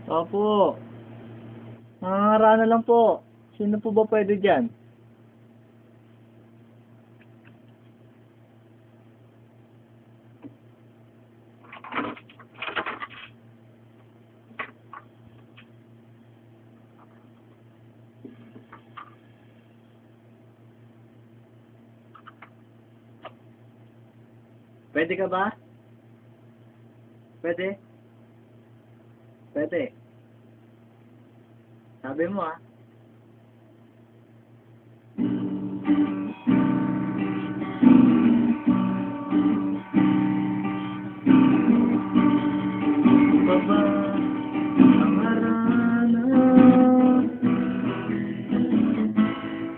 Opo. Nangangarana lang po. Sino po ba pwede dyan? Pwede ka ba? Pwede? Pwede. Sabi mo ah. Baba ang harana,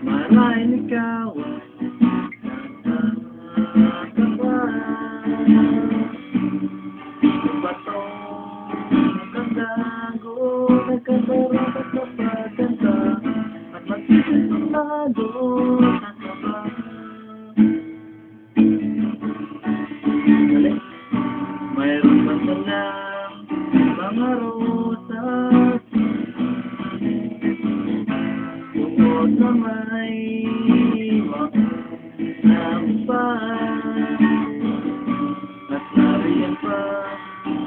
marahin ikaw bato nagkagago, nagkabarang at kapaganda at magsisimulado sa kaba. Dali. Mayroon pa silang mga rosas tungkol na may maunampan at nariyan pa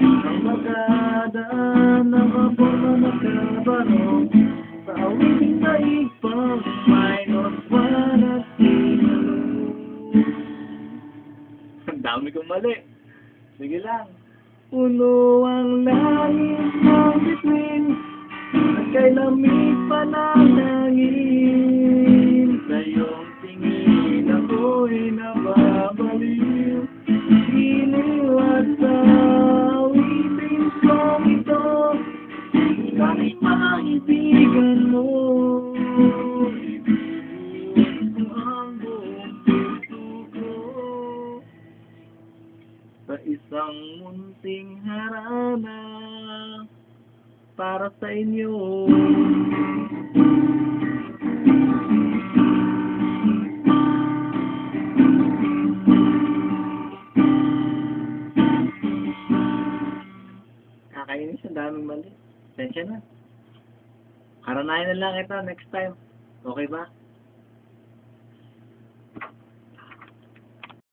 ang magada na maporma magkabaro sa awiting na ipang minor at sinalo. Ang dami kong mali. Sige lang. Puno ang langit ng bituin at kay lamig panalangin. Sa iyong tingin ako'y nababaliw. Giliw at sa awitin kong ito, kahit maibigan mo. Ibigin ko ang buong puso ko sa isang munting harana para sa inyo. Kakainis, ang daming mali. Tensya na. Haranahin na lang ito next time. Okay ba?